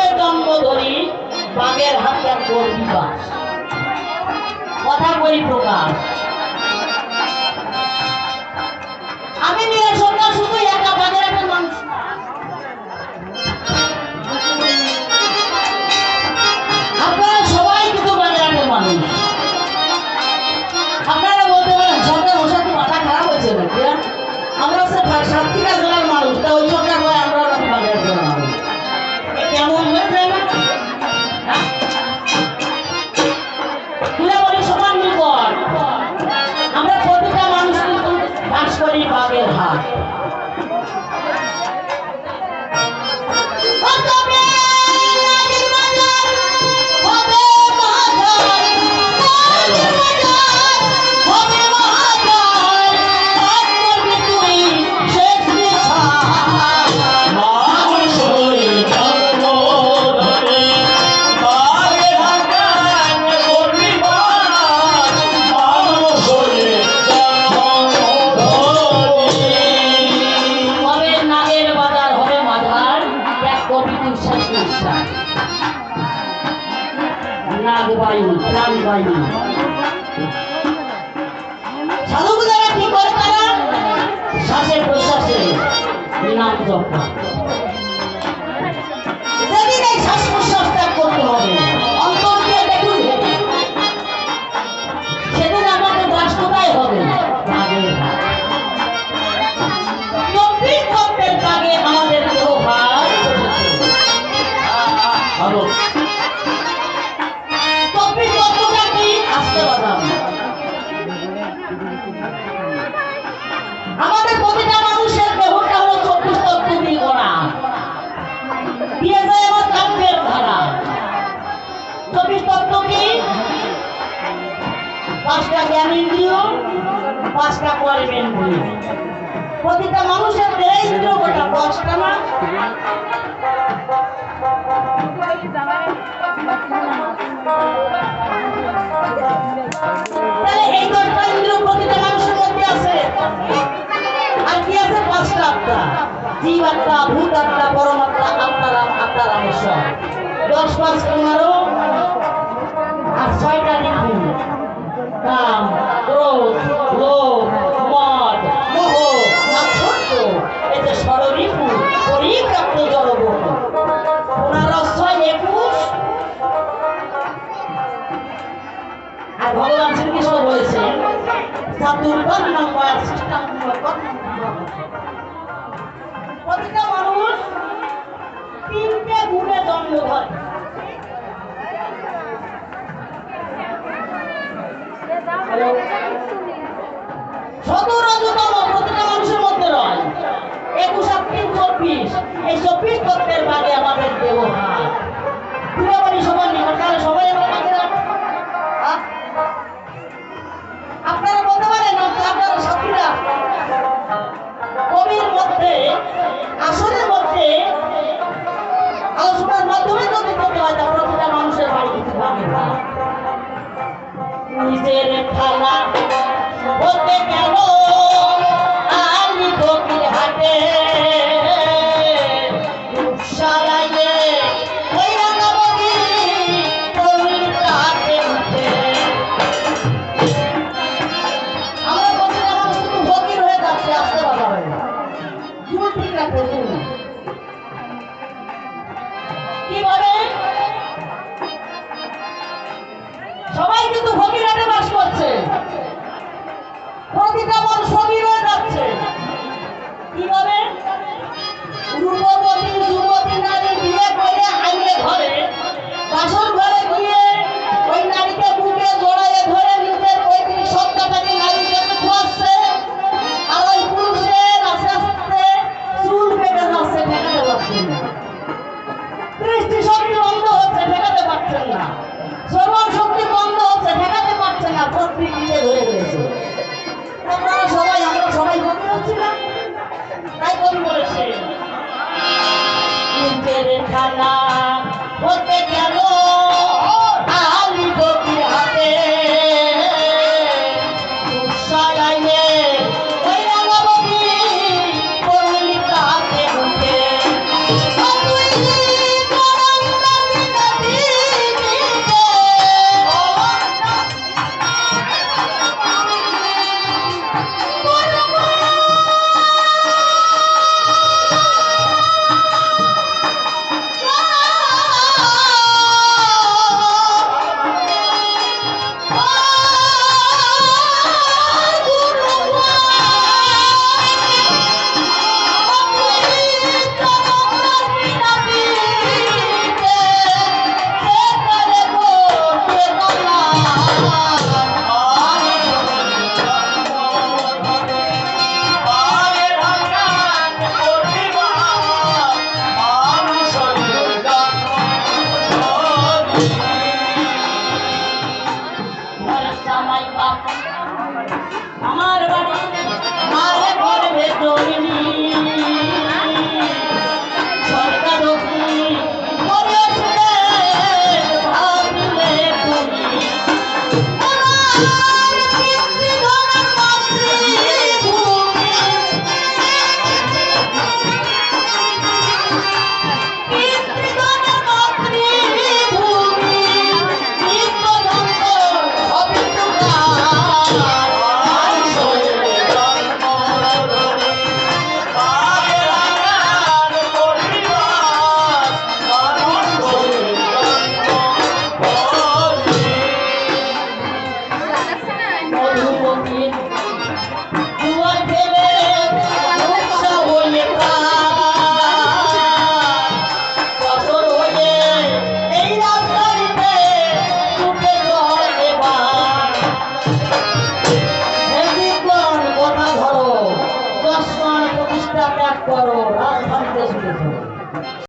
হয়ে জন্ম ধরি বাগের হাতে করবি বাস কথা বই প্রকাশ আমি নিয়ে সরকার শুধু একা বাগের হাটের মানুষ আপনারা সবাই কিন্তু বাগের হাটের মানুষ আপনারা বলতে পারেন সরকার বসে কি মাথা খারাপ হয়েছে নাকি আমরা সাতক্ষীরা জেলার মানুষ তা ওই সরকার হয় আমরা বাগের হাটের মানুষ কেমন হয়ে যায় না তুলে বলি সমান নিকট আমরা প্রতিটা মানুষ কিন্তু বাস করি বাগের হাট সাধুগুলোরা কি করে তারা শ্বাসে প্রশ্বাসে নাম জপ যেদিন এই শ্বাস প্রশ্বাস ত্যাগ করতে হবে অন্তর দিয়ে দেখুন সেদিন আমাদের বাস কোথায় হবে চব্বিশ ভক্তের কাগে আমাদের দেহ ভার আমাদের প্রতিটা মানুষের দেহটা হলো 24 তত্ত্ব দিয়ে গড়া দিয়ে যায় আমার কাব্যের ধারা 24 তত্ত্ব কি 5টা জ্ঞানেন্দ্রিয় 5টা কর্মেন্দ্রিয় প্রতিটা মানুষের দেহেন্দ্রিয় গোটা 10টা না তাহলে এই 10টা ইন্দ্রিয় প্রতিটা মানুষের মধ্যে আছে আর কি আছে 5টা আত্মা জীবাত্মা ভূতাত্মা পরমাত্মা আত্মারাম আত্মারামেশ্বর 10 5 15 আর 6টা ঋতু কাম ক্রোধ লোভ মদ মোহ মাৎসর্য এই যে ষড়ঋতু পরিব্যাপ্ত জড়বস্তু 15 6 21 আর ভগবান শ্রীকৃষ্ণ বলেছেন চাতুর্বর্ণম বয়া সৃষ্টাম প্রতিটা মানুষ 3টে গুণে জন্ম ধরে সদরজতম প্রতিটা মানুষের মধ্যে রয় 21 আর 3 24 এই 24 তত্ত্বের ভাগে আমাদের ব্যবহার তুলে বলি সবার নিকটে সবাই আপনারা বলতে পারেন আপনারা সাথীরা কবির মধ্যে আসনের মধ্যে আলোচনার মাধ্যমে যদি করতে হয় তা প্রতিটা মানুষের বাড়ি কিছু ভাবে নিজের খানা বলতে গেল আমি ফকির হাটে সারাইলে ওই রাঙাবতী তরুণ কাটে উঠে আমরা প্রতিটা মানুষ কিন্তু ফকির হয়ে যাচ্ছে আসতে বাধা হয় না চুল ঠিক রাখতে কিভাবে সবাই কিন্তু ফকির হাটে বাস করছে প্রতিটা মানুষ ফকির হয়ে যাচ্ছে কিভাবে রূপবতী যুবতী নারী বিয়ে করে আইনে ঘরে বাসর ঘরে গিয়ে ওই নারীকে বুকে জড়াইয়ে ধরে নিজের পৈতৃক সত্তাটাকে নারীর কাছে খোয়াচ্ছে আর ওই পুরুষের আস্তে আস্তে চুল পেকে যাচ্ছে ঠেকাতে পারছেন না দৃষ্টি শক্তি বন্ধ হচ্ছে ঠেকাতে পারছেন না শ্রবণ শক্তি বন্ধ হচ্ছে ঠেকাতে পারছেন না প্রকৃতিতে ধরে রয়েছে আপনারা সবাই আমরা সবাই বন্ধ হচ্ছি না তাই কবি বলেছে নিজের খানা হতে গেল আলি ফকির হাতে সারাইলে ওই রাঙাবতী তরুণ কাটে উঠে দিন